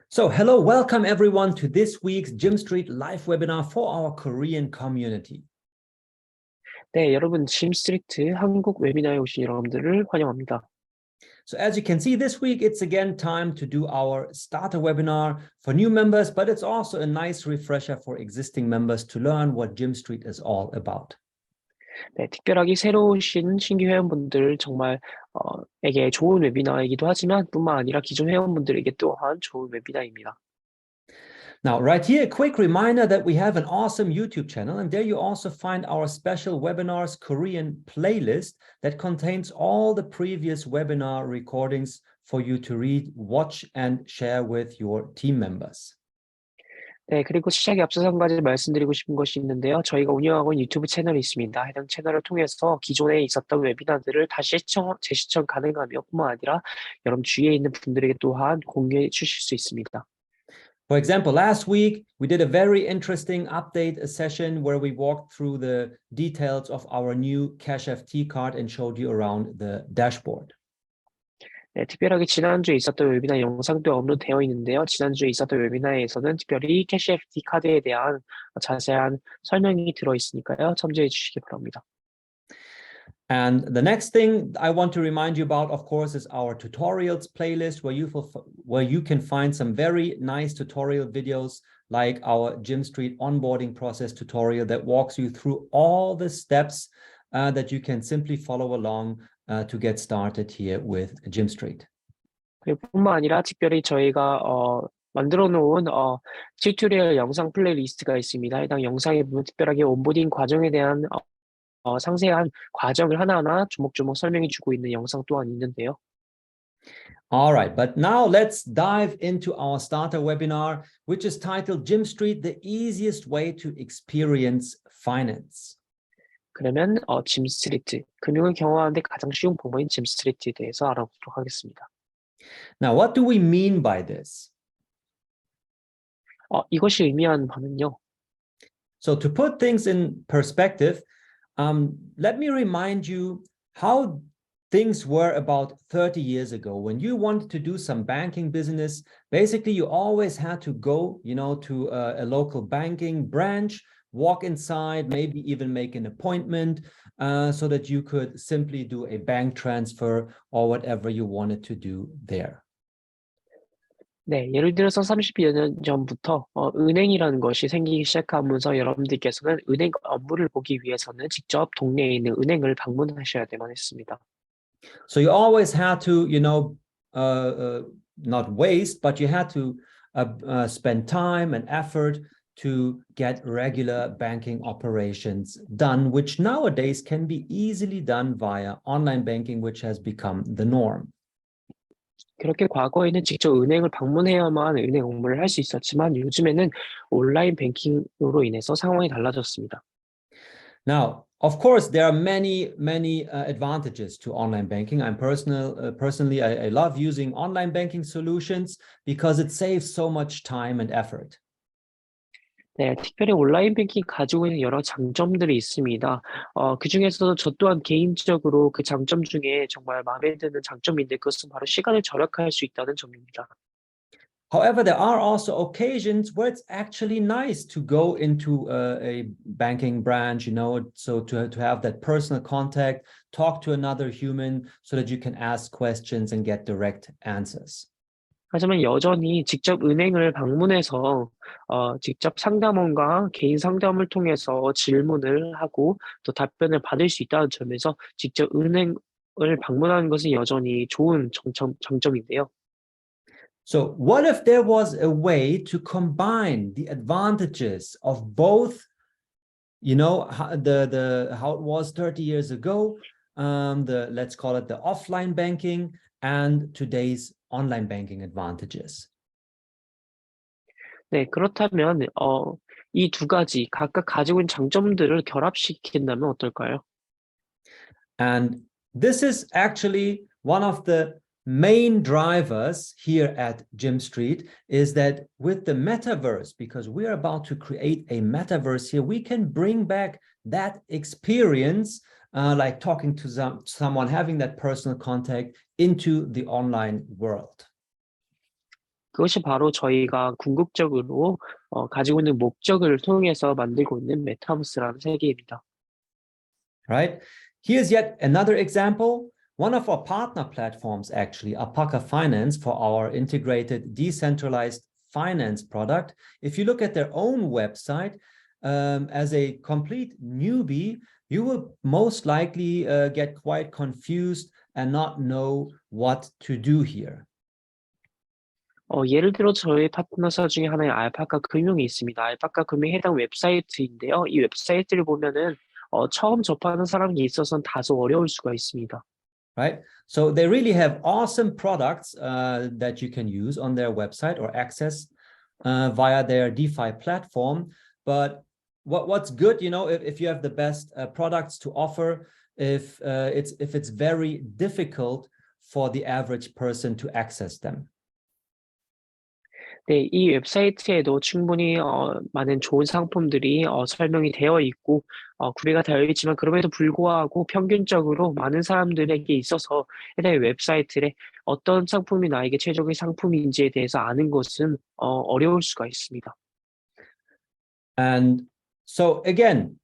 So hello, welcome everyone to this week's Gym Street live webinar for our Korean community. 네, 여러분 짐 스트리트 한국 웨비나에 오신 여러분들을 환영합니다. So as you can see, this week it's again time to do our starter webinar for new members, but it's also a nice refresher for existing members to learn what Gym Street is all about. 네, 특별하게 새로 오신 신규 회원분들 정말 에게 좋은 웨비나이기도 하지만 뿐만 아니라 기존 회원분들에게 또한 좋은 웨비나입니다. Now, right here, a quick reminder that we have an awesome YouTube channel, and there you also find our special webinars Korean playlist that contains all the previous webinar recordings for you to read, watch, and share with your team members. 네, 그리고 시작에 앞서서 한 가지 말씀드리고 싶은 것이 있는데요. 저희가 운영하고 있는 유튜브 채널이 있습니다. 해당 채널을 통해서 기존에 있었던 웨비나들을 다시 재시청 가능하며 뿐만 아니라 여러분 주위에 있는 분들에게 또한 공유해 주실 수 있습니다. For example, last week, we did a very interesting update session where we walked through the details of our new Cash FT card and showed you around the dashboard. 네, 특별하게 지난주에 있었던 웨비나 영상도 업로드되어 있는데요. 지난주에 있었던 웨비나에서는 특별히 캐시 FT 카드에 대한 자세한 설명이 들어있으니까요. 참조해 주시기 바랍니다. And the next thing I want to remind you about, of course, is our tutorials playlist where you can find some very nice tutorial videos like our Gym Street onboarding process tutorial that walks you through all the steps that you can simply follow along to get started here with Gym Street. 그리고 뿐만 아니라 특별히 저희가 만들어 놓은 튜토리얼 영상 플레이리스트가 있습니다. 해당 영상에 보면 특별하게 온보딩 과정에 대한 상세한 과정을 하나하나 조목조목 설명해 주고 있는 영상 또한 있는데요. All right, but now let's dive into our starter webinar, which is titled Gym Street, the easiest way to experience finance. 그러면 짐 스트리트, 금융을 경험하는 데 가장 쉬운 방법인 짐 스트리트에 대해서 알아보도록 하겠습니다. Now, what do we mean by this? 이것이 의미하는 바는요. So to put things in perspective, let me remind you how things were about 30 years ago. When you wanted to do some banking business, basically you always had to go, to a local banking branch, walk inside, maybe even make an appointment so that you could simply do a bank transfer or whatever you wanted to do there. 네, 예를 들어서 30여 년 전부터 은행이라는 것이 생기기 시작하면서 여러분들께서는 은행 업무를 보기 위해서는 직접 동네에 있는 은행을 방문하셔야만 했습니다. So you always had to, not waste, but you had to spend time and effort to get regular banking operations done, which nowadays can be easily done via online banking, which has become the norm. 그렇게 과거에는 직접 은행을 방문해야만 은행 업무를 할 수 있었지만 요즘에는 온라인 뱅킹으로 인해서 상황이 달라졌습니다. Now, of course, there are many advantages to online banking. Personally, I love using online banking solutions because it saves so much time and effort. 네, 특별히 온라인 뱅킹 가지고 있는 여러 장점들이 있습니다. 그 중에서도 저 또한 개인적으로 그 장점 중에 정말 마음에 드는 장점인데 그것은 바로 시간을 절약할 수 있다는 점입니다. However, there are also occasions where it's actually nice to go into a banking branch, so to have that personal contact, talk to another human so that you can ask questions and get direct answers. 하지만 여전히 직접 은행을 방문해서 직접 상담원과 개인 상담을 통해서 질문을 하고 또 답변을 받을 수 있다는 점에서 직접 은행을 방문하는 것은 여전히 좋은 장점인데요. So what if there was a way to combine the advantages of both, how it was 30 years ago, let's call it the offline banking and today's online banking advantages. 네, 그렇다면 이 두 가지 각각 가지고 있는 장점들을 결합시킨다면 어떨까요? And this is actually one of the main drivers here at Gym Street is that with the metaverse, because we are about to create a metaverse here, we can bring back that experience like talking to someone, having that personal contact into the online world. 그것이 바로 저희가 궁극적으로 가지고 있는 목적을 통해서 만들고 있는 메타버스라는 세계입니다. Right? Here's yet another example. One of our partner platforms, actually, Alpaca Finance, for our integrated decentralized finance product. If you look at their own website, as a complete newbie, you will most likely get quite confused and not know what to do here. 예를 들어 저희 파트너사 중에 하나의 알파카 금융이 있습니다. 알파카 금융에 해당 웹사이트인데요. 이 웹사이트를 보면은 처음 접하는 사람이 있어서는 다소 어려울 수가 있습니다. Right? So they really have awesome products that you can use on their website or access via their DeFi platform. But what's good, you know, if you have the best products to offer, if it's very difficult for the average person to access them. 네, 이 웹사이트에도 충분히 많은 좋은 상품들이 설명이 되어 있고 구비가 되어 있지만 그럼에도 불구하고 평균적으로 많은 사람들에게 있어서 해당 웹사이트에 어떤 상품이 나에게 최적의 상품인지에 대해서 아는 것은 어려울 수가 있습니다. And so again,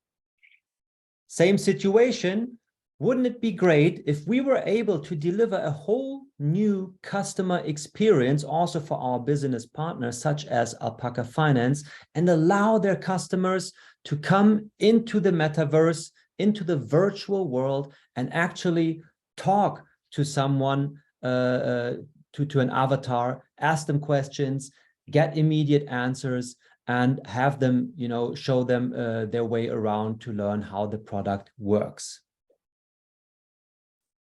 same situation. Wouldn't it be great if we were able to deliver a whole new customer experience also for our business partners, such as Alpaca Finance, and allow their customers to come into the metaverse, into the virtual world, and actually talk to someone, to an avatar, ask them questions, get immediate answers, and have them, you know, show them their way around to learn how the product works.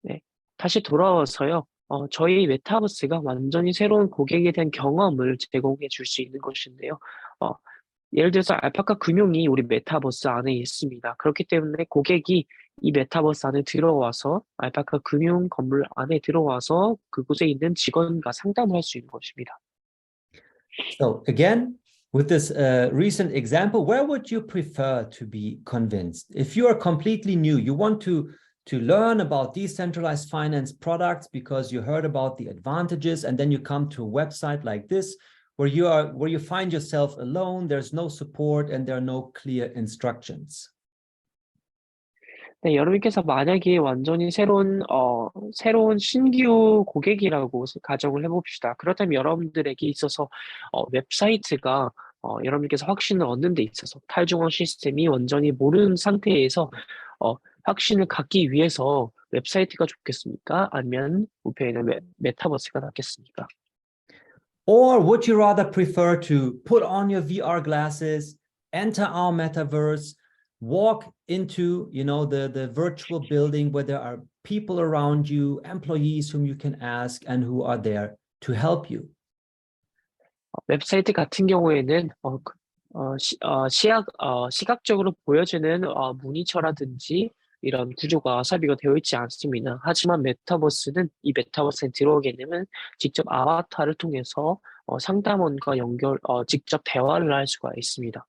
네, 다시 돌아와서요. 저희 메타버스가 완전히 새로운 고객에 대한 경험을 제공해 줄 수 있는 것인데요. 예를 들어서 알파카 금융이 우리 메타버스 안에 있습니다. 그렇기 때문에 고객이 이 메타버스 안에 들어와서 알파카 금융 건물 안에 들어와서 그곳에 있는 직원과 상담을 할 수 있는 것입니다. So again, with this recent example, where would you prefer to be convinced? If you are completely new, you want to learn about decentralized finance products because you heard about the advantages, and then you come to a website like this where you find yourself alone, there's no support, and there are no clear instructions. 네, 여러분께서 만약에 완전히 새로운 신규 고객이라고 가정을 해봅시다. 그렇다면 여러분들에게 있어서 웹사이트가 여러분께서 확신을 얻는 데 있어서 탈중앙 시스템이 완전히 모르는 상태에서 확신을 갖기 위해서 웹사이트가 좋겠습니까? 아니면 우편에 있는 메타버스가 낫겠습니까? Or would you rather prefer to put on your VR glasses, enter our metaverse, walk into, you know, the virtual building where there are people around you, employees whom you can ask and who are there to help you? 웹사이트 같은 경우에는 시각적으로 보여지는 모니터라든지 이런 구조가 삽입이 되어 있지 않습니다. 하지만 메타버스는 이 메타버스에 들어오게 되면 직접 아바타를 통해서 상담원과 직접 대화를 할 수가 있습니다.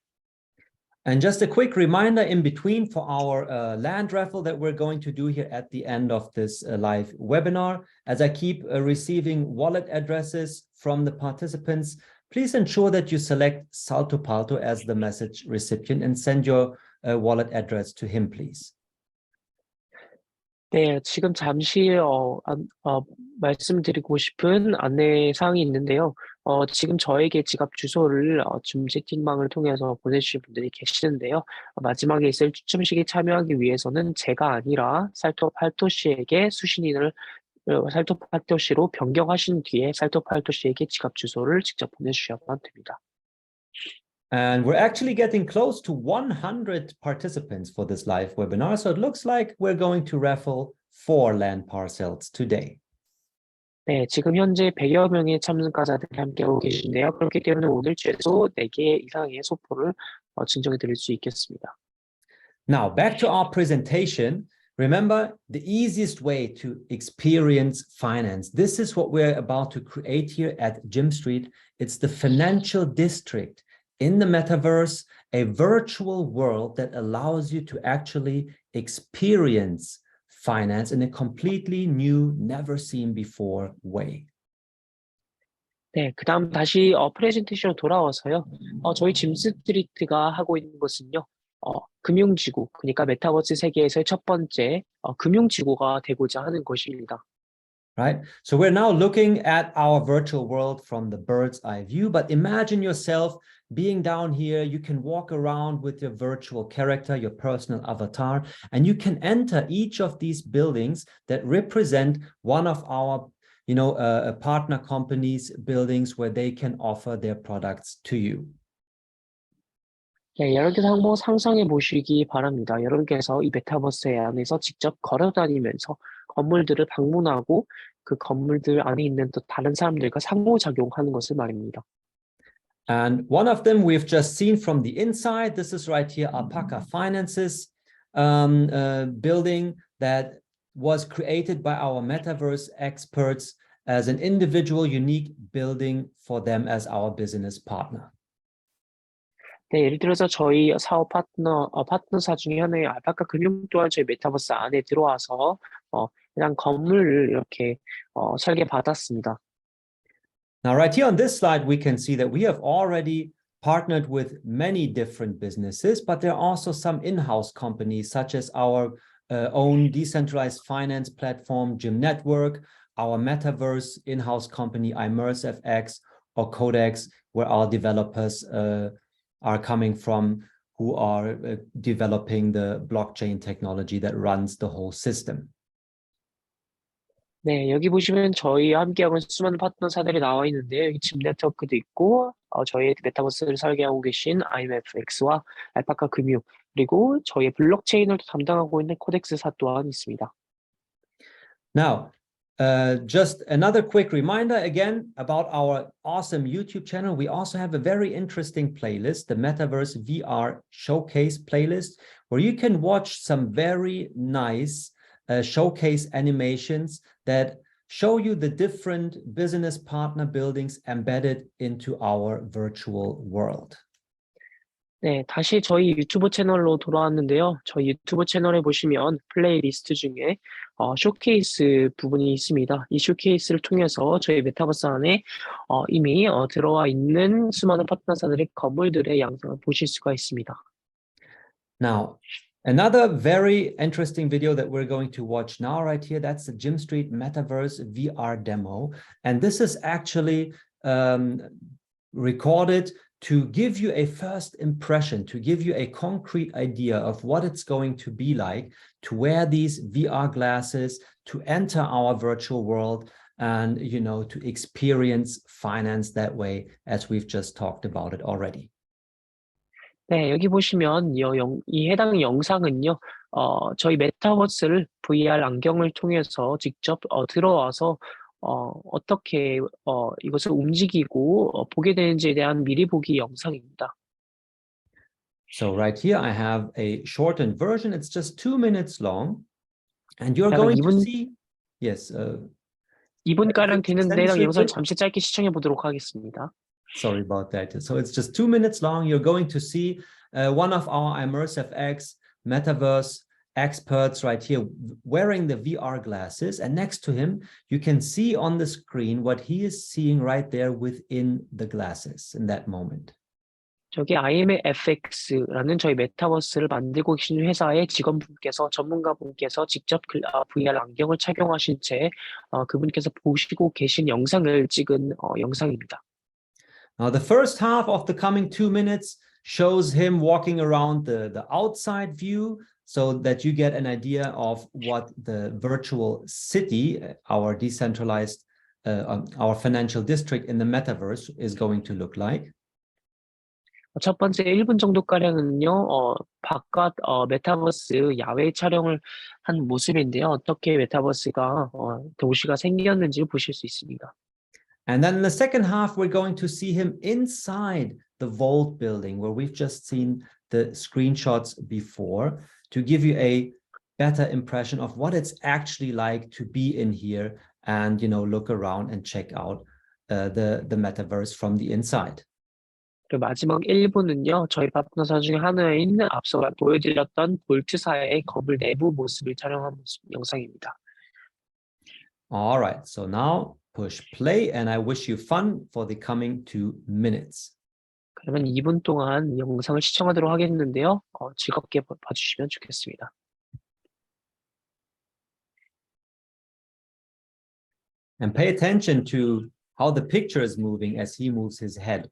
And just a quick reminder in between for our land raffle that we're going to do here at the end of this live webinar. As I keep receiving wallet addresses from the participants, please ensure that you select Salto Palto as the message recipient and send your wallet address to him, please. 네, 지금 잠시 말씀드리고 싶은 안내 사항이 있는데요. 지금 저에게 지갑 주소를 줌 채팅방을 통해서 보내주신 분들이 계시는데요. 마지막에 있을 추첨식에 참여하기 위해서는 제가 아니라 살토팔토씨에게 살토팔토씨로 변경하신 뒤에 살토팔토씨에게 지갑 주소를 직접 보내주셔야만 됩니다. And we're actually getting close to 100 participants for this live webinar. So it looks like we're going to raffle 4 land parcels today. 네, 지금 현재 100여 명의 참가자들이 함께하고 계신데요. 그렇기 때문에 오늘 최소 4개 이상의 소포를 증정해 드릴 수 있겠습니다. Now, back to our presentation. Remember, the easiest way to experience finance. This is what we're about to create here at Jim Street. It's the financial district in the metaverse, a virtual world that allows you to actually experience finance in a completely new, never seen before way. 네, 그다음 다시 프레젠테이션으로 돌아와서요. 저희 짐 스트리트가 하고 있는 것은요. 금융지구, 그러니까 메타버스 세계에서의 첫 번째 금융지구가 되고자 하는 것입니다. Right? So we're now looking at our virtual world from the bird's eye view, but imagine yourself being down here. You can walk around with your virtual character, your personal avatar, and you can enter each of these buildings that represent one of our partner companies' buildings where they can offer their products to you. 네, 여러분께서 한번 상상해 보시기 바랍니다. 여러분께서 이 메타버스 안에서 직접 걸어 다니면서 건물들을 방문하고 그 건물들 안에 있는 또 다른 사람들과 상호작용하는 것을 말입니다. And one of them we've just seen from the inside. This is right here, Alpaca Finance's building that was created by our metaverse experts as an individual, unique building for them as our business partner. 네, 예를 들어서 저희 사업 파트너사 중에 하나의 알파카 금융 또한 저희 메타버스 안에 들어와서 그냥 건물을 이렇게 설계받았습니다. Now, right here on this slide, we can see that we have already partnered with many different businesses, but there are also some in-house companies, such as our own decentralized finance platform, Gym Network, our metaverse in-house company, ImmerseFX, or Codex, where our developers are coming from, who are developing the blockchain technology that runs the whole system. 네, 여기 보시면 저희와 함께하고 있는 수많은 파트너사들이 나와 있는데요. 여기 집 네트워크도 있고, 저희 메타버스를 설계하고 계신 IMFX와 알파카 금융, 그리고 저희 블록체인을 담당하고 있는 코덱스사 또한 있습니다. Now, just another quick reminder again about our awesome YouTube channel. We also have a very interesting playlist, the Metaverse VR Showcase playlist, where you can watch some very nice showcase animations that show you the different business partner buildings embedded into our virtual world. 네, 다시 저희 유튜브 채널로 돌아왔는데요. 저희 유튜브 채널에 보시면 플레이리스트 중에 쇼케이스 부분이 있습니다. 이 쇼케이스를 통해서 저희 메타버스 안에 이미 들어와 있는 수많은 파트너사들의 건물들의 양상을 보실 수가 있습니다. Now, another very interesting video that we're going to watch now right here, that's the Gym Street Metaverse VR demo. And this is actually recorded to give you a first impression, to give you a concrete idea of what it's going to be like to wear these VR glasses, to enter our virtual world, and to experience finance that way, as we've just talked about it already. 네, 여기 보시면 이 해당 영상은요, 저희 메타버스를 VR 안경을 통해서 직접 들어와서 어떻게 이것을 움직이고 보게 되는지에 대한 미리 보기 영상입니다. So right here I have a shortened version. It's just 2 minutes long, and you're 약간 going to see, yes. 2분가량 되는데 해당 영상을 censored. 잠시 짧게 시청해 보도록 하겠습니다. Sorry about that. So it's just 2 minutes long. You're going to see one of our ImmerseFX Metaverse experts right here wearing the VR glasses, and next to him you can see on the screen what he is seeing right there within the glasses in that moment. 저기 IMFX라는 저희 메타버스를 만들고 계신 회사의 직원분께서 전문가분께서 직접 VR 안경을 착용하신 채 그분께서 보시고 계신 영상을 찍은 영상입니다. Now the first half of the coming 2 minutes shows him walking around the outside view, so that you get an idea of what the virtual city, our decentralized, our financial district in the metaverse is going to look like. 첫 번째 1분 정도가량은요, 바깥 메타버스 야외 촬영을 한 모습인데요. 어떻게 메타버스가 도시가 생겼는지 보실 수 있습니다. And then in the second half, we're going to see him inside the Vault building, where we've just seen the screenshots before, to give you a better impression of what it's actually like to be in here and look around and check out the metaverse from the inside. 그리고 마지막 1부는요, 저희 파트너사 중에 하나인 앞서 보여드렸던 볼트사의 건물 내부 모습을 촬영한 영상입니다. All right, so now push play, and I wish you fun for the coming 2 minutes. 그러면 2분 동안 영상을 시청하도록 하겠는데요. 즐겁게 봐주시면 좋겠습니다. And pay attention to how the picture is moving as he moves his head.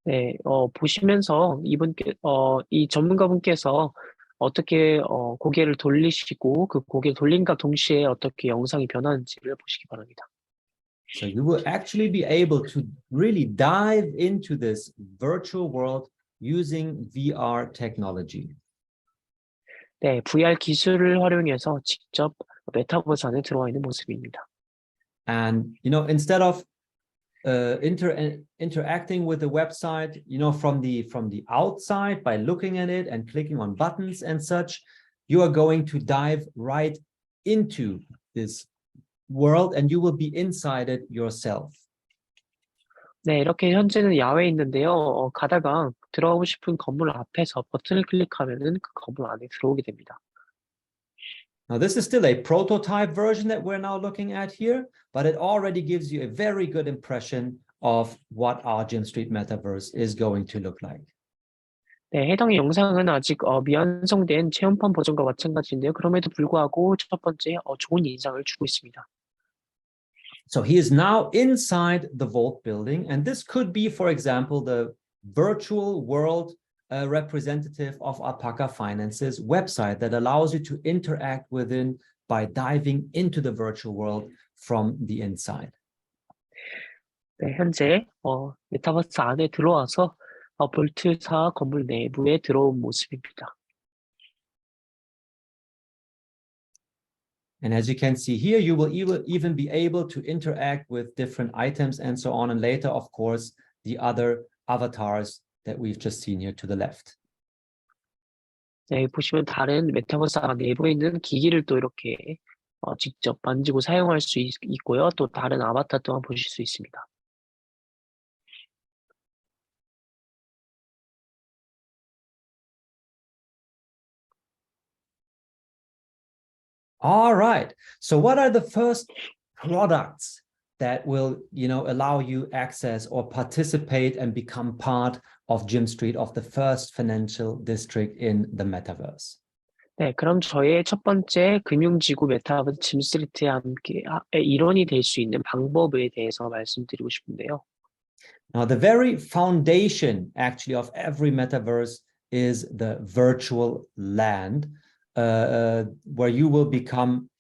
네, 보시면서 이 전문가분께서 어떻게 고개를 돌리시고 그 고개를 돌림과 동시에 어떻게 영상이 변하는지를 보시기 바랍니다. So you will actually be able to really dive into this virtual world using VR technology. 네, VR 기술을 활용해서 직접 메타버스 안에 들어와 있는 모습입니다. And instead of interacting with the website, from the outside by looking at it and clicking on buttons and such, you are going to dive right into this world and you will be inside it yourself. 네, 이렇게 현재는 야외에 있는데요. 가다가 들어가고 싶은 건물 앞에서 버튼을 클릭하면은 그 건물 안에 들어오게 됩니다. Now, this is still a prototype version that we're now looking at here, but it already gives you a very good impression of what our Gym Street Metaverse is going to look like. 네, 해당 영상은 아직 미완성된 체험판 버전과 마찬가지인데요. 그럼에도 불구하고 첫 번째 좋은 인상을 주고 있습니다. So he is now inside the vault building, and this could be, for example, the virtual world representative of Alpaca Finance's website that allows you to interact within by diving into the virtual world from the inside. 네, 현재 메타버스 안에 들어와서 볼트사 건물 내부에 들어온 모습입니다. And as you can see here, you will even be able to interact with different items and so on. And later, of course, the other avatars that we've just seen here to the left. 네, 보시면 다른 메타버스 내부에 있는 기기를 또 이렇게 직접 만지고 사용할 수 있고요. 또 다른 아바타 또한 보실 수 있습니다. All right. So what are the first products that will, allow you access or participate and become part of Gym Street, of the first financial district in the metaverse? 네, 그럼 저의 첫 번째 금융지구 메타버스 짐스트리트에 함께 일원이 될 수 있는 방법에 대해서 말씀드리고 싶은데요. Now, the very foundation actually of every metaverse is the virtual land, where you will become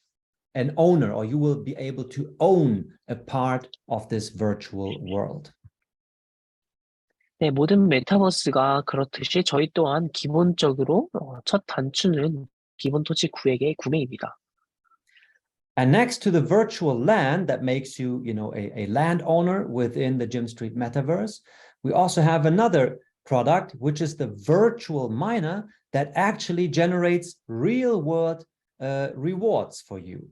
an owner, or you will be able to own a part of this virtual world. 네, 모든 메타버스가 그렇듯이 저희 또한 기본적으로 첫 단추는 기본 토지 구액의 구매입니다. And next to the virtual land that makes you, a landowner within the Gym Street Metaverse, we also have another product, which is the virtual miner that actually generates real-world rewards for you.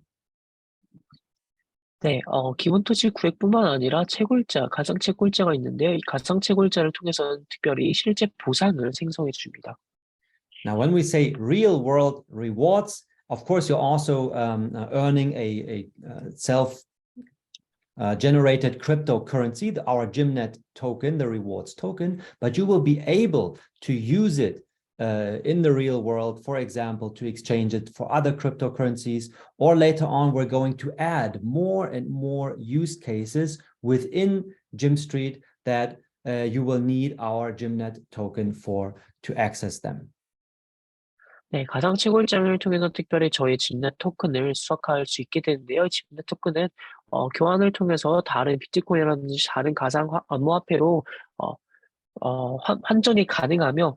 네, 기본 토지 구획뿐만 아니라 채굴자, 가상 채굴자가 있는데 이 가상 채굴자를 통해서는 특별히 실제 보상을 생성해 줍니다. Now, when we say real-world rewards, of course, you're also earning a self-generated cryptocurrency, our GymNet token, the rewards token, but you will be able to use it in the real world, for example, to exchange it for other cryptocurrencies, or later on, we're going to add more and more use cases within Gym Street that you will need our GymNet token for to access them. 네, 가상 채굴장을 통해서 특별히 저희 집넷 토큰을 수확할 수 있게 되는데요. 집넷 토큰은 교환을 통해서 다른 비트코인이라든지 다른 가상 암호화폐로 환전이 가능하며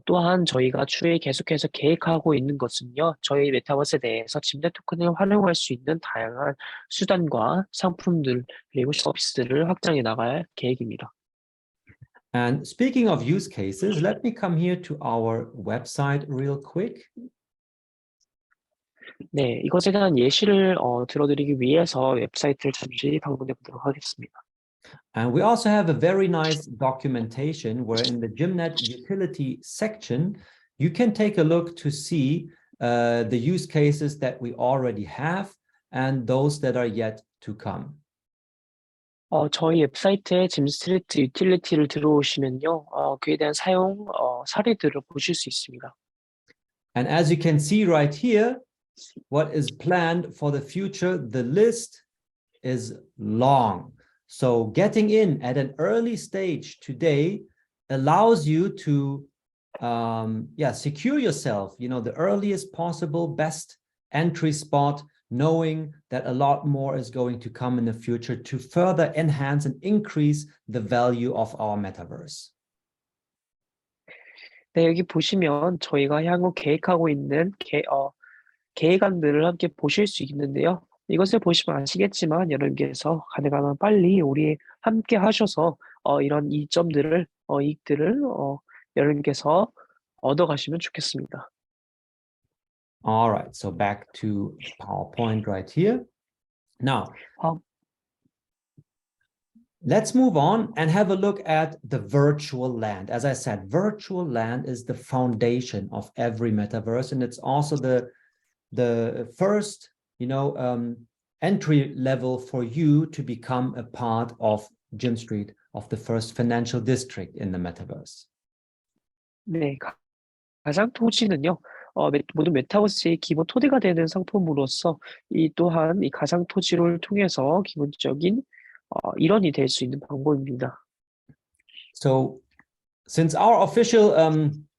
또한 저희가 추후에 계속해서 계획하고 있는 것은요. 저희 메타버스 내에서 집넷 토큰을 활용할 수 있는 다양한 수단과 상품들 그리고 서비스들을 확장해 나갈 계획입니다. And speaking of use cases, let me come here to our website real quick. 네, 이것에 대한 예시를 들어드리기 위해서 웹사이트를 잠시 방문해 보도록 하겠습니다. And we also have a very nice documentation where in the GymNet utility section, you can take a look to see the use cases that we already have and those that are yet to come. 저희 웹사이트에 짐 스트리트 유틸리티를 들어오시면요, 그에 대한 사용 사례들을 보실 수 있습니다. And as you can see right here, what is planned for the future, the list is long. So getting in at an early stage today allows you to secure yourself, the earliest possible best entry spot, knowing that a lot more is going to come in the future to further enhance and increase the value of our metaverse. 네, 여기 보시면 저희가 향후 계획하고 있는 계획안들을 함께 보실 수 있는데요. 이것을 보시면 아시겠지만 여러분께서 가능한 빨리 우리 함께 하셔서 이런 이점들을 이익들을 여러분께서 얻어가시면 좋겠습니다. All right, so back to PowerPoint right here. Now, let's move on and have a look at the virtual land. As I said, virtual land is the foundation of every metaverse, and it's also the first, entry level for you to become a part of Jim Street, of the first financial district in the metaverse. 네, 가상 토지는요, 모든 메타버스의 기본 토대가 되는 상품으로서 또한 이 가상 토지를 통해서 기본적인 일원이 될 수 있는 방법입니다. So, since our official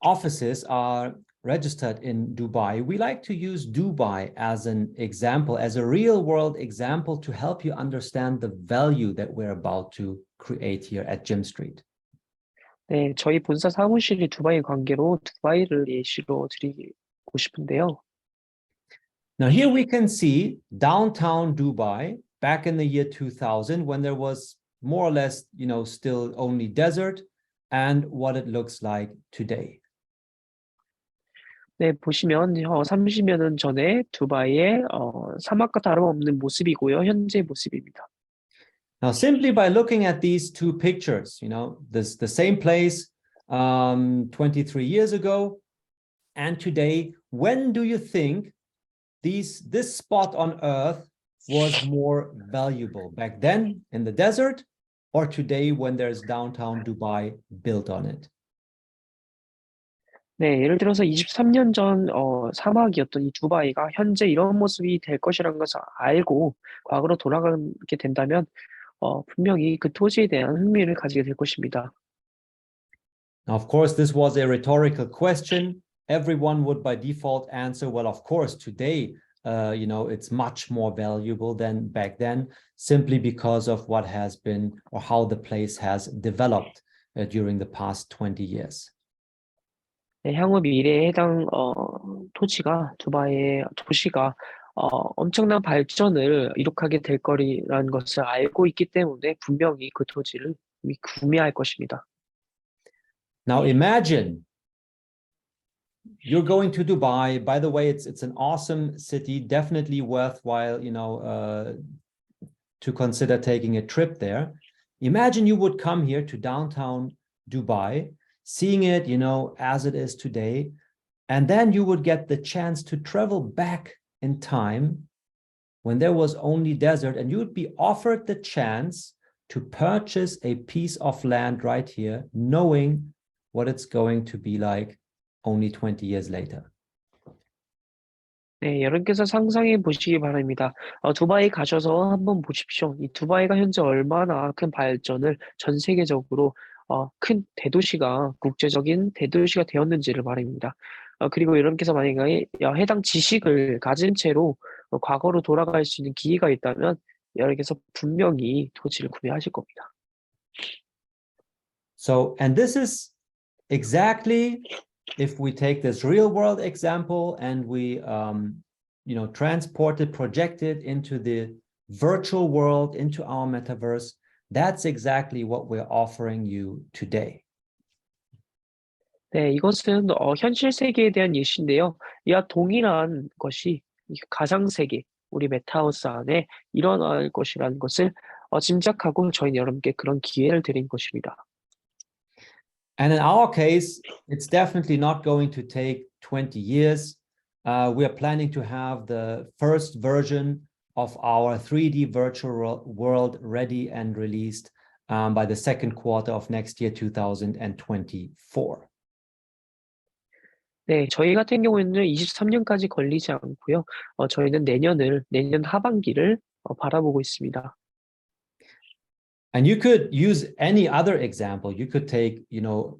offices are registered in Dubai, we like to use Dubai as an example, as a real world example to help you understand the value that we're about to create here at Jim Street. 네, 저희 본사 사무실이 두바이 관계로 두바이를 예시로 드리고 싶은데요. Now here we can see downtown Dubai back in the year 2000 when there was more or less, still only desert, and what it looks like today. 네, 보시면 30여 년 전에 두바이의 사막과 다름없는 모습이고요. 현재의 모습입니다. Now, simply by looking at these two pictures, this the same place 23 years ago and today, when do you think this spot on Earth was more valuable? Back then in the desert, or today when there's downtown Dubai built on it? 네, 예를 들어서 23년 전 사막이었던 이 두바이가 현재 이런 모습이 될 것이라는 것을 알고 과거로 돌아가게 된다면 분명히 그 토지에 대한 흥미를 가지게 될 것입니다. Now, of course, this was a rhetorical question. Everyone would by default answer, well, of course, today, it's much more valuable than back then, simply because of what has been or how the place has developed during the past 20 years. 네, 향후 미래에 해당 토지가 두바이의 도시가 엄청난 발전을 이룩하게 될 거리라는 것을 알고 있기 때문에 분명히 그 토지를 구매할 것입니다. Now imagine you're going to Dubai. By the way, it's an awesome city, definitely worthwhile, to consider taking a trip there. Imagine you would come here to downtown Dubai, seeing it, as it is today, and then you would get the chance to travel back in time when there was only desert, and you would be offered the chance to purchase a piece of land right here, knowing what it's going to be like only 20 years later. 네, 여러분께서 상상해 보시기 바랍니다. 두바이 가셔서 한번 보십시오. 이 두바이가 현재 얼마나 큰 발전을 전 세계적으로 큰 대도시가 국제적인 대도시가 되었는지를 말입니다. 그리고 여러분께서 만약에 해당 지식을 가진 채로 과거로 돌아갈 수 있는 기회가 있다면 여러분께서 분명히 토지를 구매하실 겁니다. So, and this is exactly if we take this real world example and we, transport it, project it into the virtual world, into our metaverse, that's exactly what we're offering you today. 네, 이것은 현실 세계에 대한 예시인데요. 이와 동일한 것이 가상 세계, 우리 메타버스 안에 일어날 것이라는 것을 짐작하고 저희는 여러분께 그런 기회를 드린 것입니다. And in our case, it's definitely not going to take 20 years. We are planning to have the first version of our 3D virtual world ready and released by the second quarter of next year, 2024. 네, 저희 같은 경우에는 23년까지 걸리지 않고요. 저희는 내년 하반기를 바라보고 있습니다. And you could use any other example. You could take,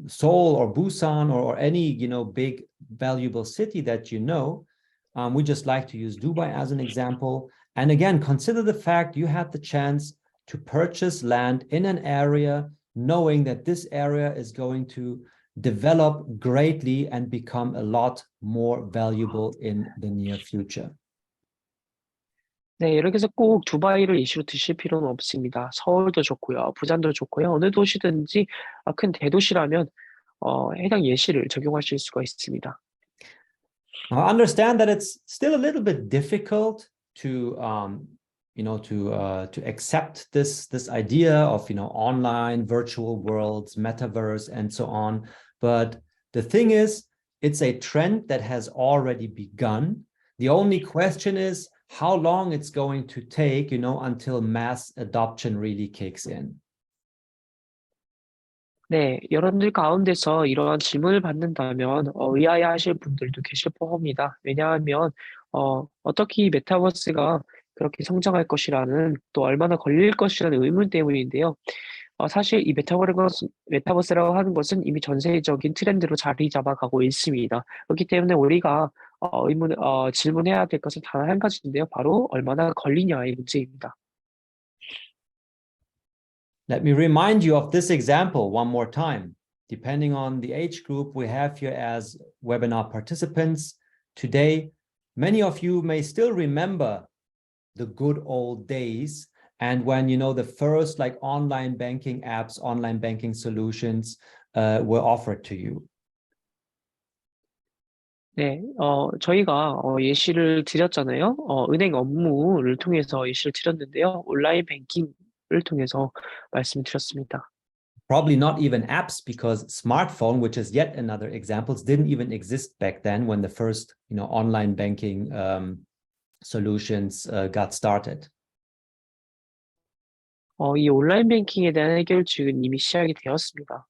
Seoul or Busan or any, big valuable city that you know. We just like to use Dubai as an example. And again, consider the fact you had the chance to purchase land in an area, knowing that this area is going to develop greatly and become a lot more valuable in the near future. 네, 이렇게 해서 꼭 두바이를 이슈로 드실 필요는 없습니다. 서울도 좋고요, 부산도 좋고요. 어느 도시든지 큰 대도시라면 해당 예시를 적용하실 수가 있습니다. I understand that it's still a little bit difficult to to accept this idea of online virtual worlds, metaverse, and so on. But the thing is, it's a trend that has already begun. The only question is how long it's going to take, until mass adoption really kicks in. 네, 여러분들 가운데서 이러한 질문을 받는다면 의아해하실 분들도 계실 법합니다. 왜냐하면 어떻게 이 메타버스가 그렇게 성장할 것이라는 또 얼마나 걸릴 것이라는 의문 때문인데요. 사실 이 메타버스라고 하는 것은 이미 전 세계적인 트렌드로 자리 잡아가고 있습니다. 그렇기 때문에 우리가 질문해야 될 것은 단 한 가지인데요. 바로 얼마나 걸리냐의 문제입니다. Let me remind you of this example one more time. Depending on the age group we have here as webinar participants today, many of you may still remember the good old days and when, the first online banking apps, online banking solutions were offered to you. 네, 저희가 예시를 드렸잖아요. 은행 업무를 통해서 예시를 드렸는데요. 온라인 뱅킹을 통해서 말씀드렸습니다. Probably not even apps because smartphone, which is yet another example, didn't even exist back then when the first, online banking solutions got started. 이 온라인 뱅킹에 대한 해결책은 이미 시작이 되었습니다.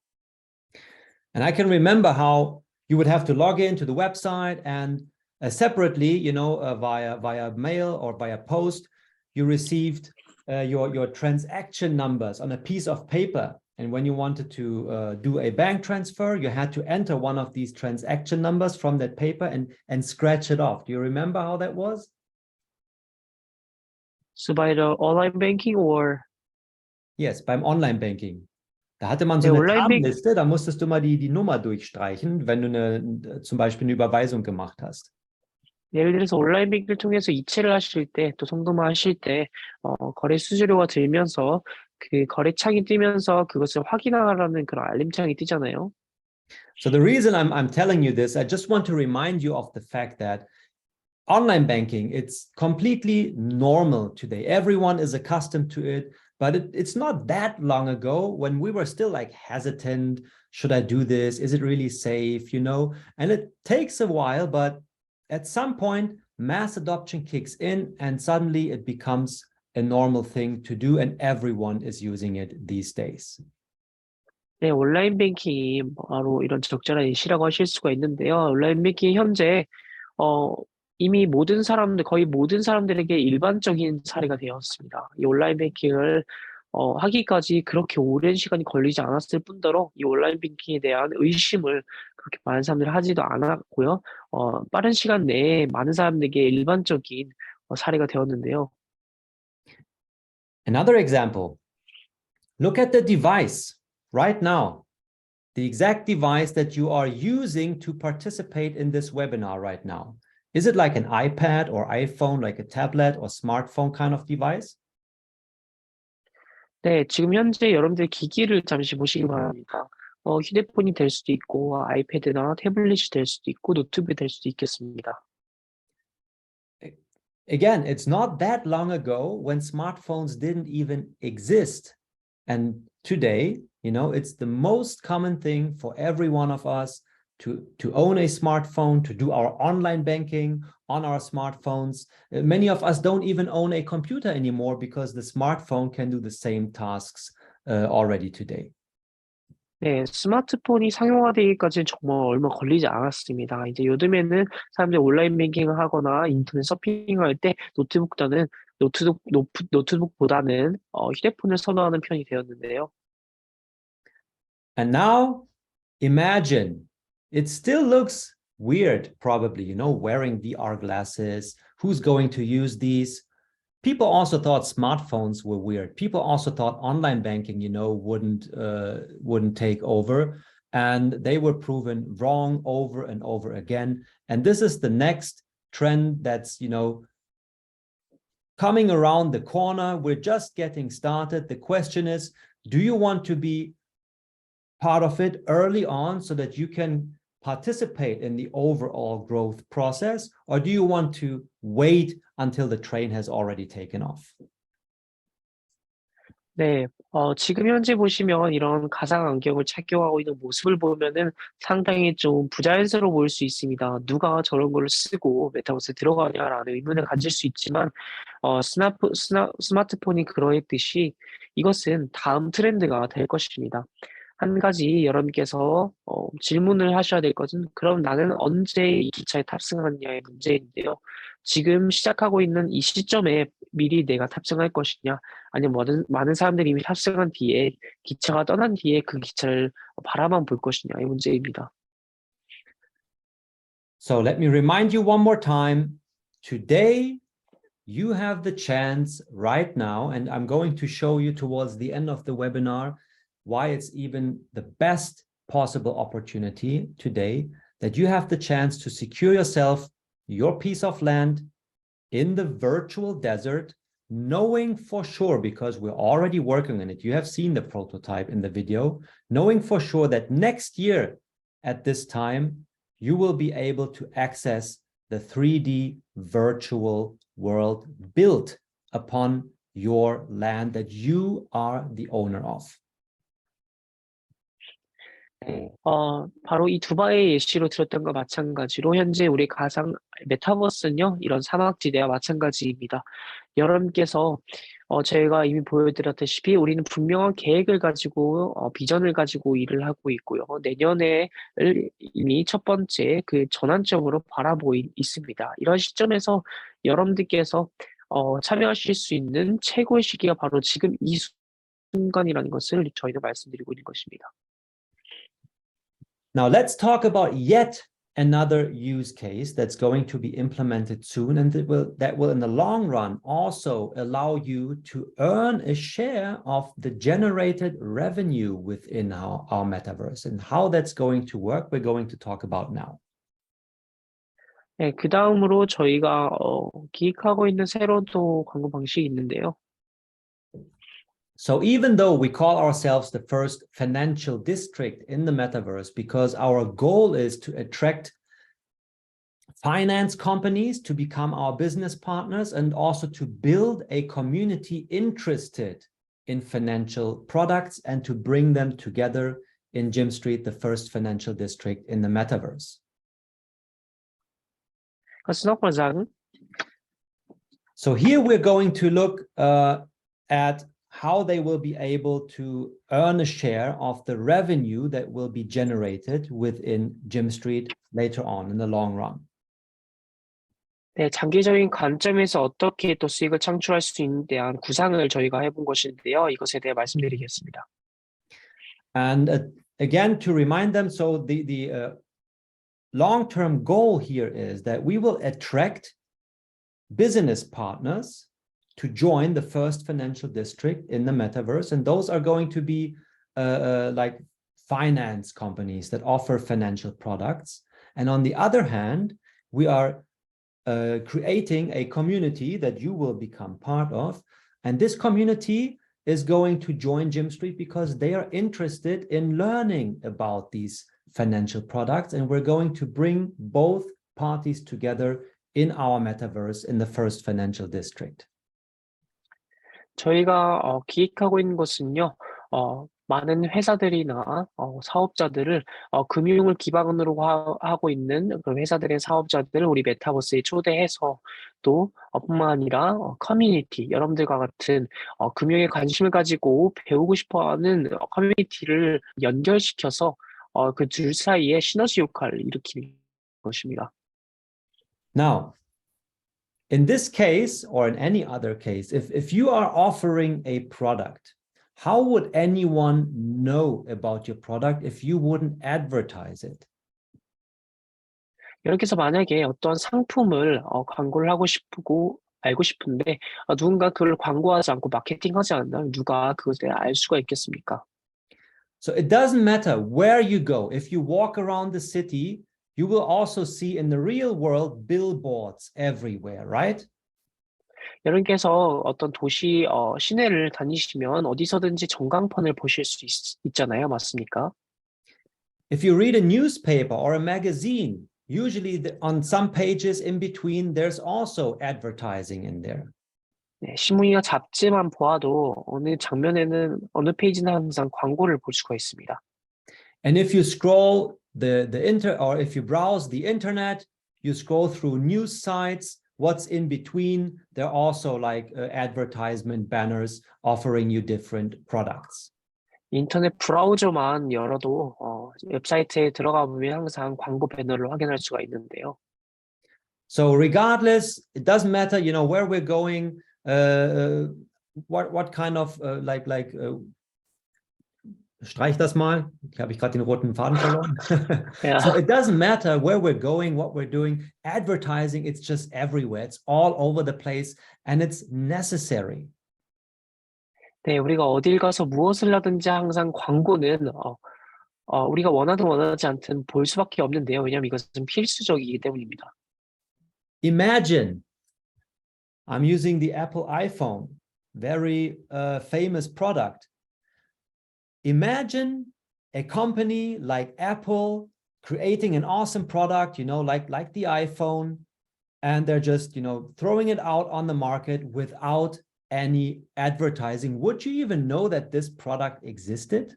And I can remember how you would have to log into the website and separately, via mail or via post, you received your transaction numbers on a piece of paper. And when you wanted to do a bank transfer, you had to enter one of these transaction numbers from that paper and scratch it off. Do you remember how that was? So by the online banking or? Yes, beim Online-Banking. Da hatte man so Der eine Online-Bank- Termliste, da musstest du mal die Nummer durchstreichen, wenn du zum Beispiel eine Überweisung gemacht hast. 예를 들어서 온라인 뱅킹을 통해서 이체를 하실 때, 또 송금을 하실 때, 거래 수수료가 들면서 그 거래창이 뜨면서 그것을 확인하라는 그런 알림창이 뜨잖아요. So the reason I'm telling you this, I just want to remind you of the fact that online banking, it's completely normal today. Everyone is accustomed to it, but it's not that long ago when we were still hesitant. Should I do this? Is it really safe? And it takes a while, but at some point, mass adoption kicks in and suddenly it becomes a normal thing to do and everyone is using it these days. 네, 온라인 뱅킹이 바로 이런 적절한 예시라고 하실 수가 있는데요. 온라인 뱅킹이 현재 이미 거의 모든 사람들에게 일반적인 사례가 되었습니다. 이 온라인 뱅킹을 하기까지 그렇게 오랜 시간이 걸리지 않았을 뿐더러 이 온라인 뱅킹에 대한 의심을 그렇게 많은 사람들이 하지도 않았고요. 빠른 시간 내에 많은 사람들에게 일반적인 사례가 되었는데요. Another example, look at the device right now, the exact device that you are using to participate in this webinar right now. Is it like an iPad or iPhone, like a tablet or smartphone kind of device? 네, 지금 현재 여러분들 기기를 잠시 보시기 바랍니다. 휴대폰이 될 수도 있고, 아이패드나 태블릿이 될 수도 있고, 노트북이 될 수도 있겠습니다. Again, it's not that long ago when smartphones didn't even exist. And today, it's the most common thing for every one of us to own a smartphone, to do our online banking on our smartphones. Many of us don't even own a computer anymore because the smartphone can do the same tasks already today. 네, 스마트폰이 상용화되기까지는 정말 얼마 걸리지 않았습니다. 이제 요즘에는 사람들이 온라인 뱅킹을 하거나 인터넷 서핑을 할 때 노트북보다는 휴대폰을 선호하는 편이 되었는데요. And now imagine, it still looks weird, probably, you know, wearing VR glasses. Who's going to use these? People also thought smartphones were weird. People also thought online banking, you know, wouldn't take over, and they were proven wrong over and over again. And this is the next trend that's, you know, coming around the corner. We're just getting started. The question is, do you want to be part of it early on so that you can participate in the overall growth process, or do you want to wait until the train has already taken off? 네, 지금 현재 보시면 이런 가상 안경을 착용하고 있는 모습을 보면은 상당히 좀 부자연스러워 보일 수 있습니다. 누가 저런 걸 쓰고 메타버스에 들어가냐라는 의문을 가질 수 있지만, 스마트폰이 그러했듯이 이것은 다음 트렌드가 될 것입니다. 한 가지 여러분께서 질문을 하셔야 될 것은 그럼 나는 언제 이 기차에 탑승하느냐의 문제인데요. 지금 시작하고 있는 이 시점에 미리 내가 탑승할 것이냐, 아니면 많은 사람들이 이미 탑승한 뒤에 기차가 떠난 뒤에 그 기차를 바라만 볼 것이냐의 문제입니다. So let me remind you one more time. Today, you have the chance right now, and I'm going to show you towards the end of the webinar why it's even the best possible opportunity today, that you have the chance to secure yourself your piece of land in the virtual desert, knowing for sure, because we're already working on it, you have seen the prototype in the video, knowing for sure that next year at this time, you will be able to access the 3D virtual world built upon your land that you are the owner of. 바로 이 두바이 예시로 들었던 것과 마찬가지로 현재 우리 가상 메타버스는요, 이런 사막지대와 마찬가지입니다. 여러분께서 제가 이미 보여드렸다시피 우리는 분명한 계획을 가지고 비전을 가지고 일을 하고 있고요. 내년에 이미 첫 번째 그 전환점으로 바라보고 있습니다. 이런 시점에서 여러분들께서 참여하실 수 있는 최고의 시기가 바로 지금 이 순간이라는 것을 저희는 말씀드리고 있는 것입니다. Now let's talk about yet another use case that's going to be implemented soon, and that will in the long run also allow you to earn a share of the generated revenue within our metaverse. And how that's going to work, we're going to talk about now. 네, 그 다음으로 저희가 기획하고 있는 새로운 또 광고 방식이 있는데요. So even though we call ourselves the first financial district in the metaverse, because our goal is to attract finance companies to become our business partners and also to build a community interested in financial products and to bring them together in Jim Street, the first financial district in the metaverse. Kannst du noch mal sagen? So here we're going to look at how they will be able to earn a share of the revenue that will be generated within Jim Street later on in the long run. 네, 장기적인 관점에서 어떻게 또 수익을 창출할 수 있는 대한 구상을 저희가 해본 것인데요. 이것에 대해 말씀드리겠습니다. And again, to remind them, so the long-term goal here is that we will attract business partners to join the first financial district in the metaverse. And those are going to be like finance companies that offer financial products. And on the other hand, we are creating a community that you will become part of. And this community is going to join Jim Street because they are interested in learning about these financial products. And we're going to bring both parties together in our metaverse in the first financial district. 저희가 기획하고 있는 것은요, 많은 회사들이나 사업자들을 금융을 기반으로 하고 있는 그런 회사들의 사업자들을 우리 메타버스에 초대해서 또 뿐만 아니라 커뮤니티, 여러분들과 같은 금융에 관심을 가지고 배우고 싶어하는 커뮤니티를 연결시켜서 그 둘 사이에 시너지 효과를 일으키는 것입니다. Now, in this case, or in any other case, if you are offering a product, how would anyone know about your product if you wouldn't advertise it? 이렇게 해서 만약에 어떤 상품을 광고를 하고 싶고 알고 싶은데 누군가 그걸 광고하지 않고 마케팅하지 않는다면 누가 그것에 알 수가 있겠습니까? So it doesn't matter where you go. If you walk around the city, you will also see in the real world billboards everywhere, right? 여러분께서 어떤 도시 시내를 다니시면 어디서든지 전광판을 보실 수 있잖아요. 맞습니까? If you read a newspaper or a magazine, usually on some pages in between, there's also advertising in there. 네, 신문이나 잡지만 보아도 어느 장면에는 어느 페이지나 항상 광고를 볼 수가 있습니다. And if you scroll or if you browse the internet, you scroll through news sites, what's in between, there are also like advertisement banners offering you different products. 인터넷 브라우저만 열어도 웹사이트에 들어가 보면 항상 광고 배너를 확인할 수가 있는데요. So regardless, it doesn't matter, where we're going, what kind of streich das mal. Habe ich gerade den roten Faden verloren. Yeah. So it doesn't matter where we're going, what we're doing. Advertising, it's just everywhere. It's all over the place and it's necessary. 네, 우리가 어딜 가서 무엇을 하든지 항상 광고는 우리가 원하든 원하지 않든 볼 수밖에 없는데요. 왜냐하면 이것은 필수적이기 때문입니다. Imagine, I'm using the Apple iPhone, very famous product. Imagine a company like Apple creating an awesome product, like the iPhone, and they're just, throwing it out on the market without any advertising. Would you even know that this product existed?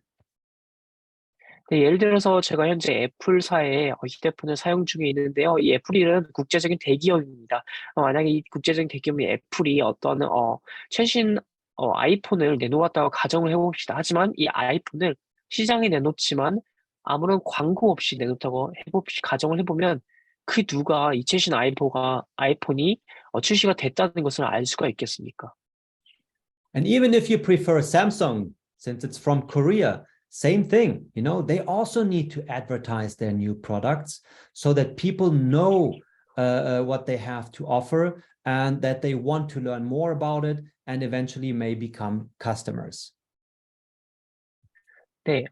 네, 예를 들어서 제가 현재 애플사의 휴대폰을 사용 중에 있는데요. 이 애플은 국제적인 대기업입니다. 만약에 이 국제적인 대기업인 애플이 어떤 최신 아이폰을 내놓았다고 가정을 해봅시다. 하지만 이 아이폰을 시장에 내놓지만 아무런 광고 없이 내놓다고 가정을 해보면 그 누가 이 최신 아이폰이 출시가 됐다는 것을 알 수가 있겠습니까? And even if you prefer Samsung, since it's from Korea, same thing, they also need to advertise their new products so that people know what they have to offer and that they want to learn more about it and eventually may become customers. 네,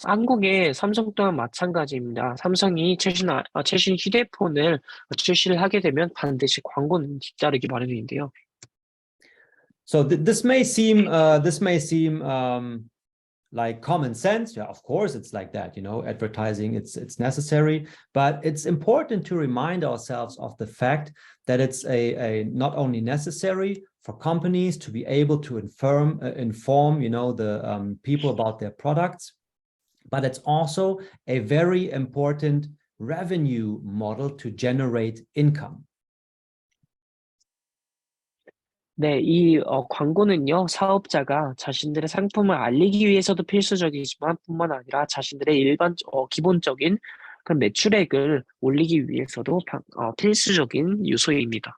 한국의 삼성 또한 마찬가지입니다. 삼성이 최신 휴대폰을 출시를 하게 되면 반드시 광고는 뒤따르기 마련인데요. So this may seem like common sense. Yeah, of course it's like that, advertising, it's necessary, but it's important to remind ourselves of the fact that it's a not only necessary for companies to be able to inform the people about their products, but it's also a very important revenue model to generate income. 네, 이 광고는요, 사업자가 자신들의 상품을 알리기 위해서도 필수적이지만 뿐만 아니라 자신들의 기본적인 그런 매출액을 올리기 위해서도 필수적인 요소입니다.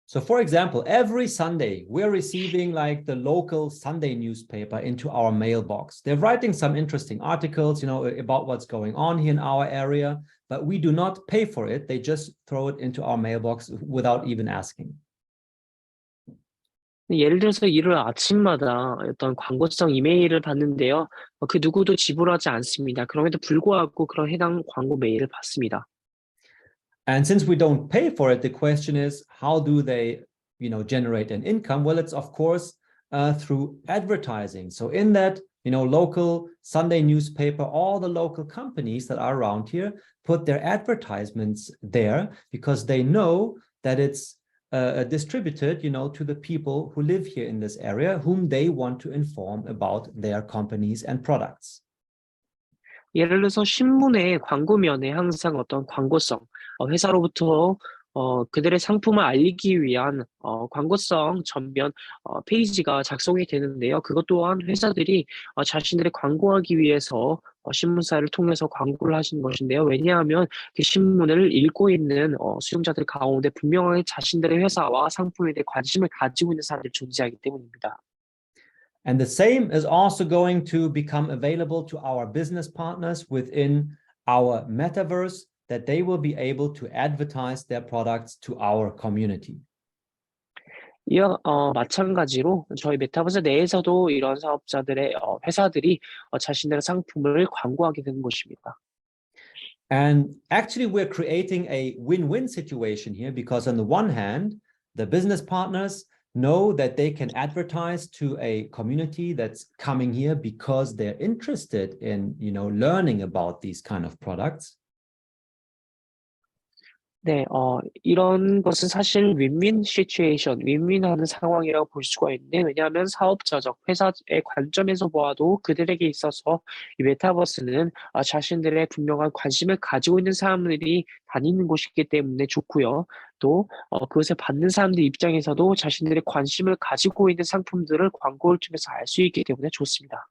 So for example, every Sunday, we're receiving like the local Sunday newspaper into our mailbox. They're writing some interesting articles, about what's going on here in our area, but we do not pay for it. They just throw it into our mailbox without even asking. 예를 들어서 일요일 아침마다 어떤 광고성 이메일을 받는데요. 그 누구도 지불하지 않습니다. 그럼에도 불구하고 그런 해당 광고 메일을 받습니다. And since we don't pay for it, the question is, how do they, generate an income? Well, it's of course through advertising. So in that, local Sunday newspaper, all the local companies that are around here put their advertisements there because they know that it's distributed, to the people who live here in this area, whom they want to inform about their companies and products. 예를 들어서 신문의 광고면에 항상 어떤 광고성, 회사로부터 그들의 상품을 알리기 위한 광고성 전면 페이지가 작성이 되는데요. 그것 또한 회사들이 자신들이 광고하기 위해서 신문사를 통해서 광고를 하시는 것인데요. 왜냐하면 그 신문을 읽고 있는 수용자들 가운데 분명하게 자신들의 회사와 상품에 대해 관심을 가지고 있는 사람들이 존재하기 때문입니다. And the same is also going to become available to our business partners within our metaverse, that they will be able to advertise their products to our community. 이와 마찬가지로 저희 메타버스 내에서도 이런 사업자들의 회사들이 자신들의 상품을 광고하게 되는 것입니다. And actually, we're creating a win-win situation here, because on the one hand, the business partners know that they can advertise to a community that's coming here because they're interested in, learning about these kind of products. 네, 이런 것은 사실 윈윈 시츄에이션, 윈윈하는 상황이라고 볼 수가 있는데, 왜냐하면 사업자적 회사의 관점에서 보아도 그들에게 있어서 이 메타버스는 자신들의 분명한 관심을 가지고 있는 사람들이 다니는 곳이기 때문에 좋고요. 또 그것을 받는 사람들 입장에서도 자신들의 관심을 가지고 있는 상품들을 광고를 통해서 알 수 있기 때문에 좋습니다.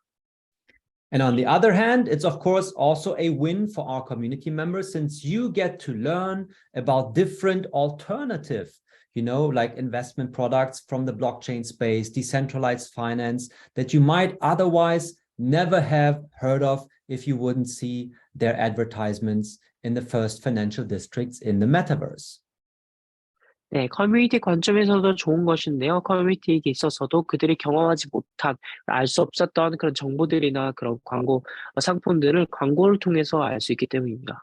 And on the other hand, it's of course also a win for our community members, since you get to learn about different alternative, like investment products from the blockchain space, decentralized finance, that you might otherwise never have heard of if you wouldn't see their advertisements in the first financial districts in the metaverse. 네, 커뮤니티 관점에서도 좋은 것인데요. 커뮤니티에게 있어서도 그들이 경험하지 못한, 알 수 없었던 그런 정보들이나 그런 광고, 상품들을 광고를 통해서 알 수 있기 때문입니다.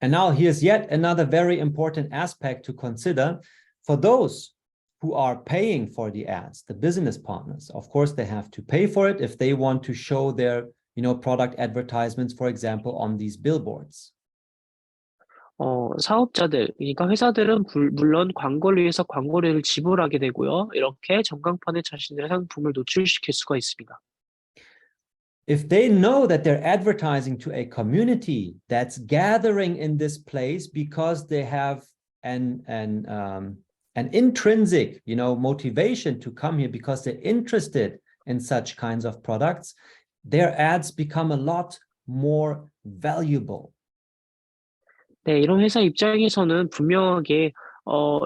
And now here's yet another very important aspect to consider for those who are paying for the ads, the business partners. Of course, they have to pay for it if they want to show their, product advertisements, for example, on these billboards. 사업자들, 그러니까 회사들은 물론 광고를 위해서 광고료를 지불하게 되고요. 이렇게 전광판에 자신들의 상품을 노출시킬 수가 있습니다. If they know that they're advertising to a community that's gathering in this place because they have an intrinsic, motivation to come here because they're interested in such kinds of products, their ads become a lot more valuable. 네, 이런 회사 입장에서는 분명하게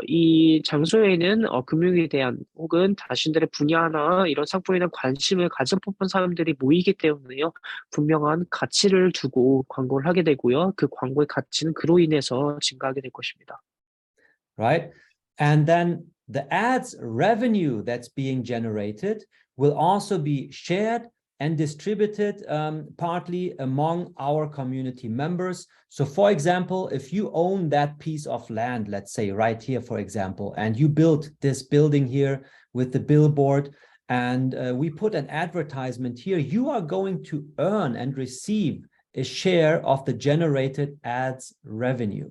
이 장소에는 금융에 대한 혹은 자신들의 분야나 이런 상품에 대한 관심을 가진 법한 사람들이 모이기 때문에요. 분명한 가치를 두고 광고를 하게 되고요. 그 광고의 가치는 그로 인해서 증가하게 될 것입니다. Right? And then the ads revenue that's being generated will also be shared and distributed partly among our community members. So for example, if you own that piece of land, let's say right here, for example, and you built this building here with the billboard, and we put an advertisement here, you are going to earn and receive a share of the generated ads revenue.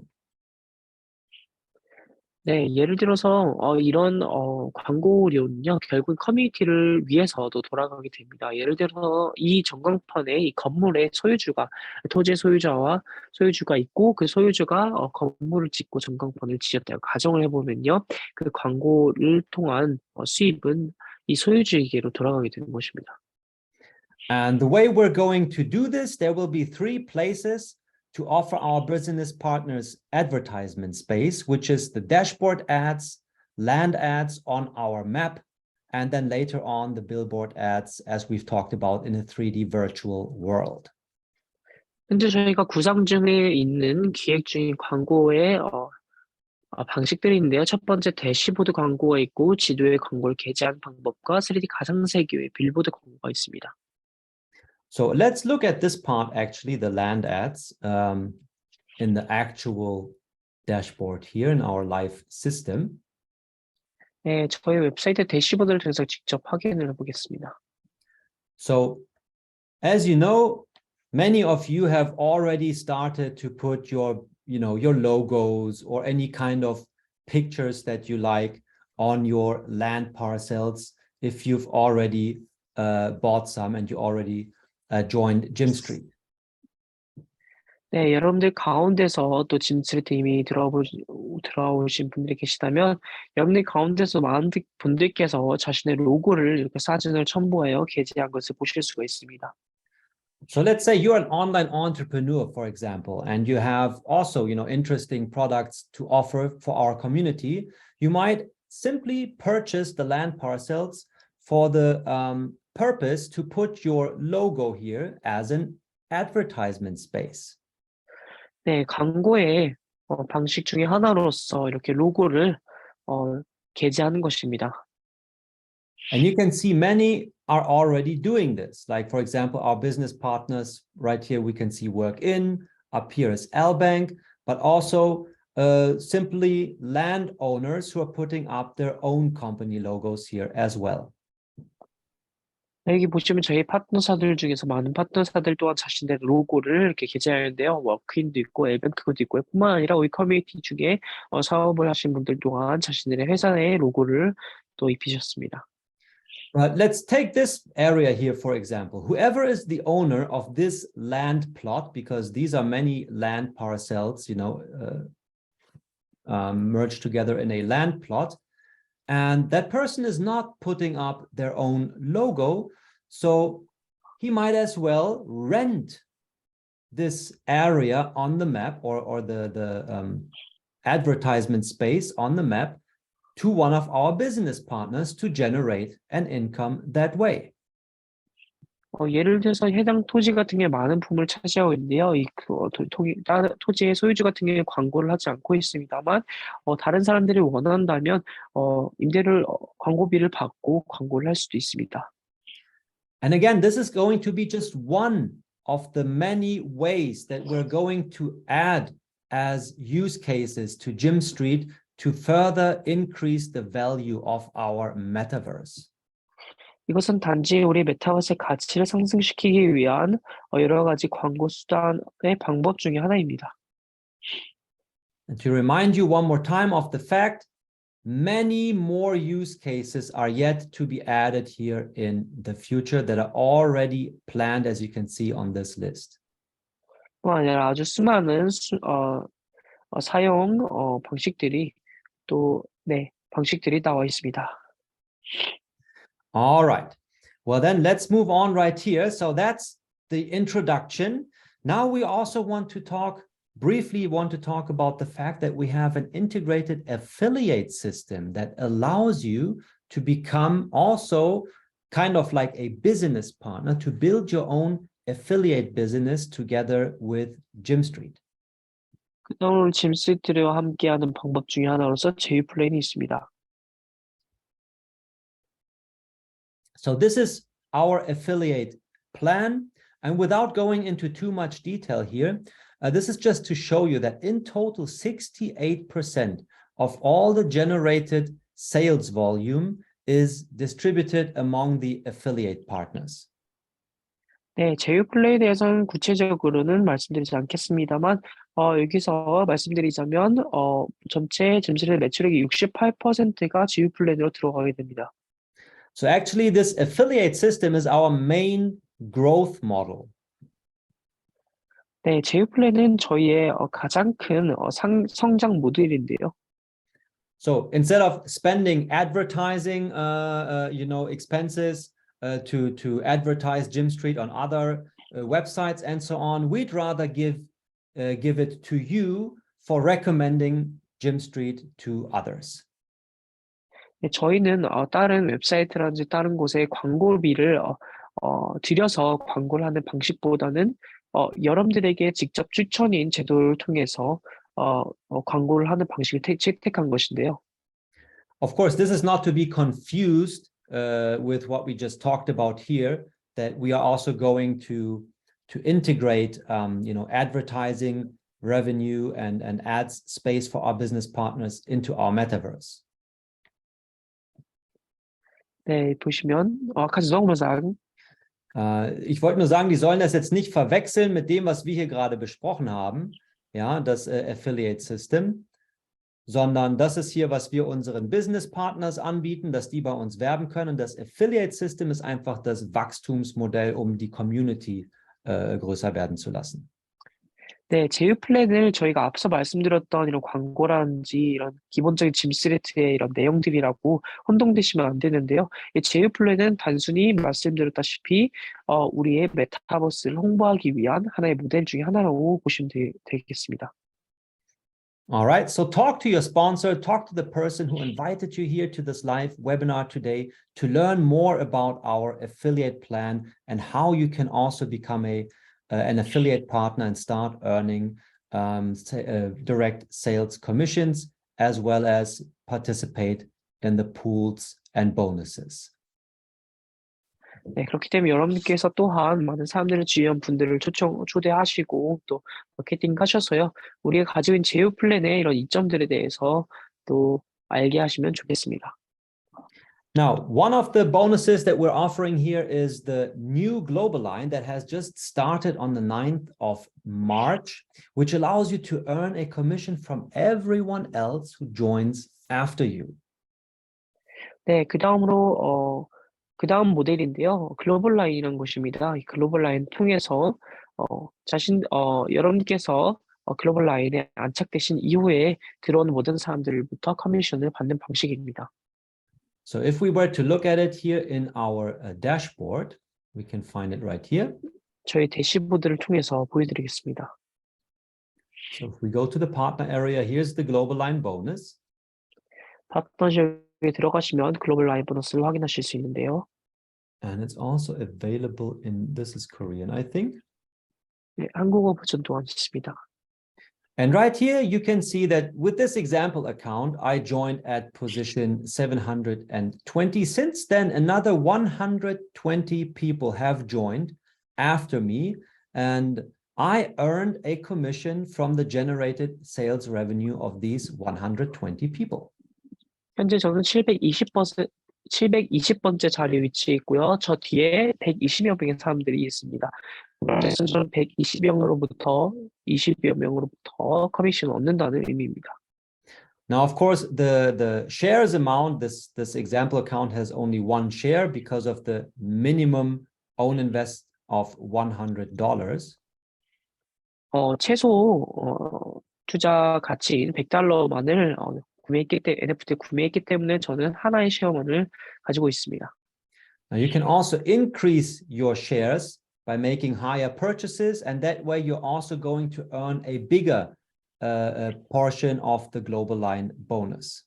네, 예를 들어서 이런 광고료는요, 결국 커뮤니티를 위해서도 돌아가게 됩니다. 예를 들어서 이 전광판에 이 건물의 소유주가, 토지 소유주가 있고 그 소유주가 건물을 짓고 전광판을 지었다고 가정을 해보면요, 그 광고를 통한 수입은 이 소유주에게로 돌아가게 되는 것입니다. And the way we're going to do this, there will be 3 places to offer our business partners advertisement space, which is the dashboard ads, land ads on our map, and then later on the billboard ads, as we've talked about in a 3D virtual world. 현재 저희가 구상 중에 있는 기획 중인 광고의 방식들이 있는데요. 첫 번째 대시보드 광고가 있고 지도에 광고를 게재하는 방법과 3D 가상세계의 빌보드 광고가 있습니다. So let's look at this part, actually, the land ads in the actual dashboard here in our live system. 네, 저희 웹사이트 대시보드를 통해서 직접 확인을 해보겠습니다. So as you know, many of you have already started to put your, your logos or any kind of pictures that you like on your land parcels if you've already bought some and you already joined Gymstreet. 네, 여러분들 가운데서 또 짐스트리트 이미 들어오신 분들이 계시다면 여러분들 가운데서 많은 분들께서 자신의 로고를 이렇게 사진을 첨부하여 게재한 것을 보실 수가 있습니다. So let's say you're an online entrepreneur, for example, and you have also, interesting products to offer for our community. You might simply purchase the land parcels for the purpose to put your logo here as an advertisement space. 네, 광고의 방식 중에 하나로서 이렇게 로고를 게재하는 것입니다. And you can see many are already doing this. Like, for example, our business partners right here, we can see Workin, up here is Albank, but also simply landowners who are putting up their own company logos here as well. 여기 보시면 저희 파트너사들 중에서 많은 파트너사들 또한 자신의 로고를 이렇게 게재하는데요. 워크인도 있고 엘뱅크도 있고 뿐만 아니라 우리 커뮤니티 중에 사업을 하신 분들 또한 자신들의 회사의 로고를 또 입히셨습니다. But let's take this area here, for example. Whoever is the owner of this land plot, because these are many land parcels, merged together in a land plot, and that person is not putting up their own logo, so he might as well rent this area on the map or the advertisement space on the map to one of our business partners to generate an income that way. 예를 들어서 해당 토지 같은 게 많은 품을 차지하고 있는데요. 이 토지의 소유주 같은 경우에 광고를 하지 않고 있습니다만 다른 사람들이 원한다면 임대를 광고비를 받고 광고를 할 수도 있습니다. And again, this is going to be just one of the many ways that we're going to add as use cases to Gymstreet to further increase the value of our metaverse. 이것은 단지 우리 메타버스의 가치를 상승시키기 위한 여러 가지 광고 수단의 방법 중에 하나입니다. And to remind you one more time of the fact, many more use cases are yet to be added here in the future that are already planned, as you can see on this list. 뿐만 아니라 아주 수많은 사용 방식들이 방식들이 나와 있습니다. All right. Well, then let's move on right here. So that's the introduction. Now we also want to talk about the fact that we have an integrated affiliate system that allows you to become also kind of like a business partner to build your own affiliate business together with Gymstreet. 오늘 짐스트리트와 함께하는 방법 중에 하나로서 제휴 플랜이 있습니다. So this is our affiliate plan. And without going into too much detail here, this is just to show you that in total, 68% of all the generated sales volume is distributed among the affiliate partners. 네, 제휴 플랜에 대해서는 구체적으로는 말씀드리지 않겠습니다만 여기서 말씀드리자면 전체 짐스트리트 매출액의 68%가 제휴 플랜으로 들어가게 됩니다. So actually, this affiliate system is our main growth model. 네, 제휴 플랜은 저희의 가장 큰 성장 모델인데요. So instead of spending advertising, expenses to advertise Gymstreet on other websites and so on, we'd rather give it to you for recommending Gymstreet to others. 네, 저희는 다른 웹사이트라든지 다른 곳에 광고비를 들여서 광고를 하는 방식보다는 여러분들에게 직접 추천인 제도를 통해서 광고를 하는 방식을 채택한 것인데요. Of course, this is not to be confused with what we just talked about here, that we are also going to integrate advertising revenue and ads space for our business partners into our metaverse. 네, 보시면 kannst du noch mal sagen? Ich wollte nur sagen, die sollen das jetzt nicht verwechseln mit dem, was wir hier gerade besprochen haben, ja, das Affiliate System. sondern das ist hier, was wir unseren Business Partners anbieten, dass die bei uns werben können. Das Affiliate System ist einfach das Wachstumsmodell, um die Community größer werden zu lassen. 네, 제휴 플랜을 저희가 앞서 말씀드렸던 이런 광고라든지 이런 기본적인 짐스레트의 이런 내용들이라고 혼동되시면 안 되는데요. 이 제휴 플랜은 단순히 말씀드렸다시피 우리의 메타버스를 홍보하기 위한 하나의 모델 중에 하나라고 보시면 되겠습니다. All right, so talk to your sponsor, talk to the person who invited you here to this live webinar today to learn more about our affiliate plan and how you can also become an affiliate partner and start earning direct sales commissions, as well as participate in the pools and bonuses. 네, 그렇기 때문에 여러분께서 또한 많은 사람들을 주위한 분들을 초대하시고 또 마케팅 하셔서요. 우리가 가지고 있는 제휴 플랜의 이런 이점들에 대해서 또 알게 하시면 좋겠습니다. Now, one of the bonuses that we're offering here is the new global line that has just started on the 9th of March, which allows you to earn a commission from everyone else who joins after you. 네, 그 다음 모델인데요. 글로벌 라인이라는 것입니다. 이 글로벌 라인 통해서 여러분께서 글로벌 라인에 안착되신 이후에 들어오는 모든 사람들부터 커미션을 받는 방식입니다. So if we were to look at it here in our dashboard, we can find it right here. 저희 대시보드를 통해서 보여드리겠습니다. So if we go to the partner area, here's the global line bonus. 파트너십에 들어가시면 글로벌 라인 보너스를 확인하실 수 있는데요. And it's also available in, this is Korean, I think. 네, 한국어 버전 또한 있습니다. And right here, you can see that with this example account, I joined at position 720. Since then, another 120 people have joined after me, and I earned a commission from the generated sales revenue of these 120 people. 현재 저는 720번째 자리에 위치해 있고요. 저 뒤에 120여 명의 사람들이 있습니다. 그래서 저는 20여 명으로부터 커미션을 얻는다는 의미입니다. Now, of course, the shares amount, this example account has only one share because of the minimum own invest of $100. 최소 투자 가치인 $100만을 NFT 구매했기 때문에 저는 하나의 쉐어만을 가지고 있습니다. Now, you can also increase your shares by making higher purchases, and that way you're also going to earn a bigger portion of the global line bonus.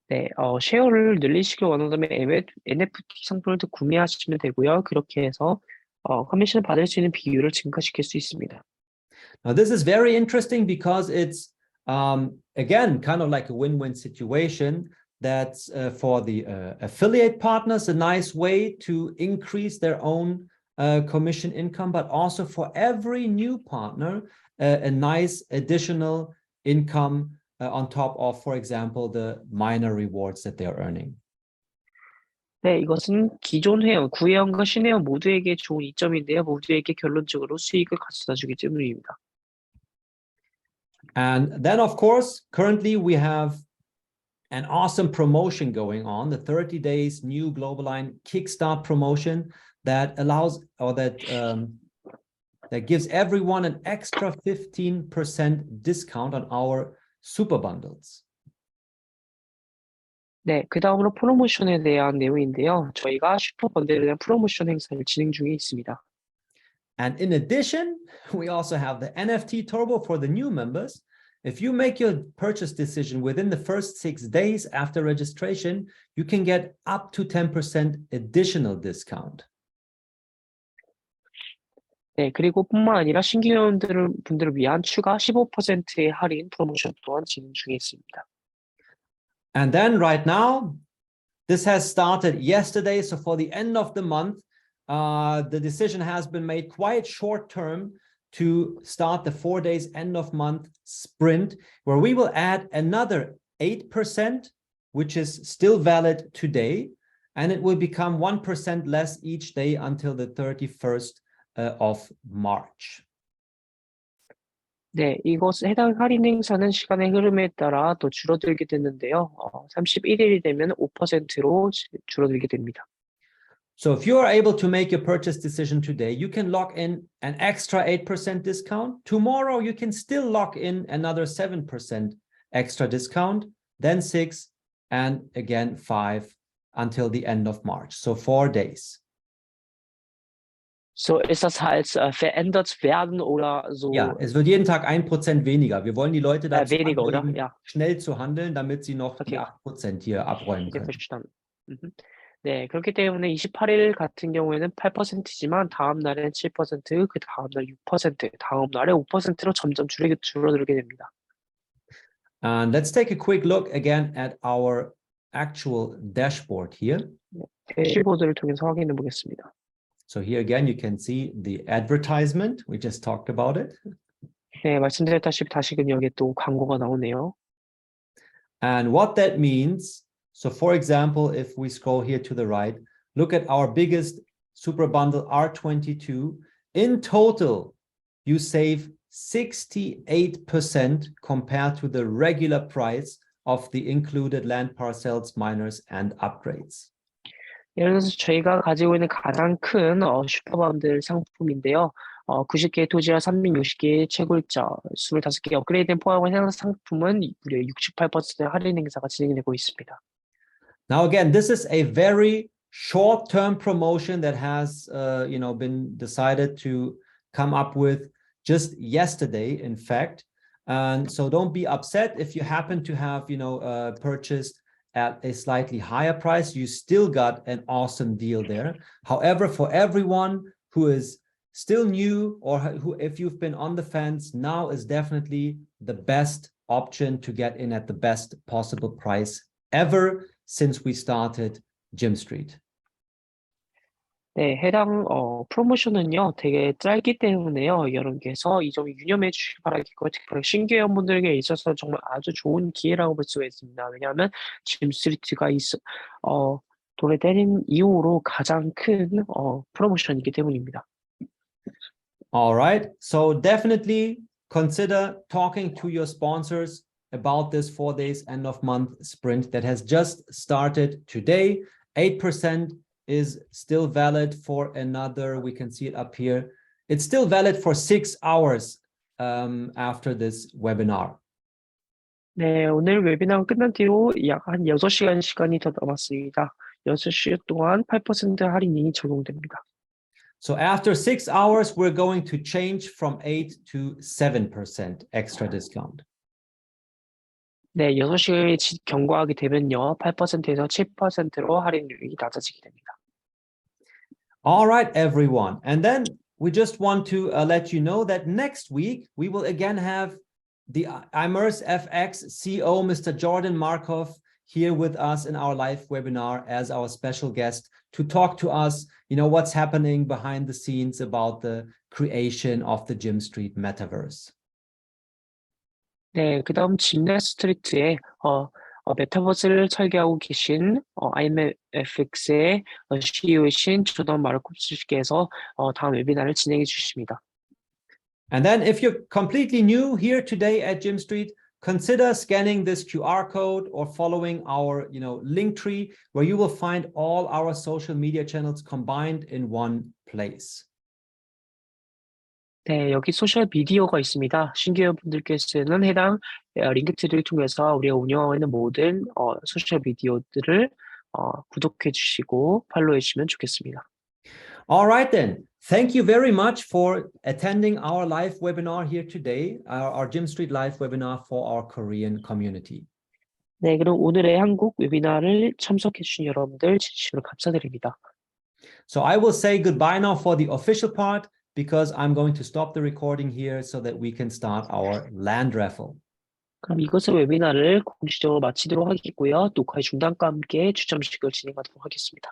네, 쉐어를 늘리시길 원한다면 NFT 상품을 더 구매하시면 되고요. 그렇게 해서 커미션을 받을 수 있는 비율을 증가시킬 수 있습니다. Now, this is very interesting because it's again kind of like a win-win situation. That's for the affiliate partners, a nice way to increase their own commission income, but also for every new partner, a nice additional income on top of, for example, the minor rewards that they're earning. 네, 이것은 기존 회원, 구회원과 신회원 모두에게 좋은 이점인데요. 모두에게 결론적으로 수익을 가져다 주기 때문입니다. And then, of course, currently we have an awesome promotion going on, the 30 days new Global Line Kickstart promotion that allows, or that gives everyone an extra 15% discount on our super bundles. 네, 그 다음으로 프로모션에 대한 내용인데요. 저희가 슈퍼 번들에 대한 프로모션 행사를 진행 중에 있습니다. And in addition, we also have the NFT Turbo for the new members. If you make your purchase decision within the first 6 days after registration, you can get up to 10% additional discount. 네, 그리고 뿐만 아니라 신규 회원분들을 위한 추가 15%의 할인 프로모션 또한 진행 중에 있습니다. And then right now, this has started yesterday. So for the end of the month, the decision has been made quite short term to start the 4 days end of month sprint, where we will add another 8%, which is still valid today, and it will become 1% less each day until the 31st of March. 네, 해당 할인 행사는 시간의 흐름에 따라 또 줄어들게 되는데요. 31일이 되면 5%로 줄어들게 됩니다. So if you are able to make your purchase decision today, you can lock in an extra 8% discount. Tomorrow, you can still lock in another 7% extra discount, then 6, and again 5 until the end of March. So 4 days. So ist das halt verändert werden oder so Ja, es wird jeden Tag 1% weniger. Wir wollen die Leute dazu weniger, oder? anregen, Ja, schnell zu handeln, damit sie noch die okay. 8% hier abräumen 이제 können. verstanden. 네, 그렇기 때문에 28일 같은 경우에는 8%지만 다음 날엔 7%, 그 다음 날 6%, 다음 날에 5%로 점점 줄어들게 됩니다. And let's take a quick look again at our actual dashboard here. 대시보드를 통해서 확인해 보겠습니다. So here again, you can see the advertisement. We just talked about it. 네, 말씀드렸다시피 다시금 여기에 또 광고가 나오네요. And what that means, so for example, if we scroll here to the right, look at our biggest super bundle R22. In total, you save 68% compared to the regular price of the included land parcels, miners, and upgrades. 예를 들어서 저희가 가지고 있는 가장 큰 슈퍼반들 상품인데요. 90개의 토지와 360개의 채굴자, 25개의 업그레이드된 포함을 해당 상품은 무려 68% 할인 행사가 진행되고 있습니다. Now again, this is a very short-term promotion that has been decided to come up with just yesterday, in fact. And so don't be upset if you happen to have purchased at a slightly higher price. You still got an awesome deal there. However, for everyone who is still new or who, if you've been on the fence, now is definitely the best option to get in at the best possible price ever since we started Gym Street. 네, 해당 프로모션은요 되게 짧기 때문에요. 여러분께서 이 점을 유념해 주시기 바라겠고, 특히 신규 회원분들에게 있어서 정말 아주 좋은 기회라고 볼 수가 있습니다. 왜냐하면 짐 스트리트가 돈을 때린 이후로 가장 큰 프로모션이기 때문입니다. All right, so definitely consider talking to your sponsors about this 4 days end of month sprint that has just started today. 8% is still valid for another, we can see it up here. It's still valid for 6 hours after this webinar. 네, 오늘 웨비나가 끝난 뒤로 약 한 6시간 시간이 더 남았습니다. 6시간 동안 8% 할인이 적용됩니다. So after 6 hours, we're going to change from 8 to 7% extra discount. 네, 6시간이 경과하게 되면요, 8%에서 7%로 할인율이 낮아지게 됩니다. All right, everyone. And then we just want to let you know that next week, we will again have the Immerse FX CEO, Mr. Jordan Markov, here with us in our live webinar as our special guest to talk to us, what's happening behind the scenes about the creation of the Gym Street Metaverse. 네, 그다음 짐넷 스트리트에 메타버스를 설계하고 계신 IMFX의 CEO이신 조던 마르코프스께서 다음 웨비나를 진행해 주십니다. And then if you're completely new here today at Gym Street, consider scanning this QR code or following our link tree where you will find all our social media channels combined in one place. 네, 여기 소셜 미디어가 있습니다. 신규 회원분들께서는 해당 링크트리를 통해서 우리가 운영하고 있는 모든 소셜 미디어들을 구독해 주시고 팔로우해 주시면 좋겠습니다. All right then. Thank you very much for attending our live webinar here today, our Gym Street live webinar for our Korean community. 네, 그럼 오늘의 한국 웨비나를 참석해 주신 여러분들 진심으로 감사드립니다. So I will say goodbye now for the official part because I'm going to stop the recording here so that we can start our land raffle. 그럼 이것의 웨비나를 공식적으로 마치도록 하겠고요. 녹화의 중단과 함께 추첨식을 진행하도록 하겠습니다.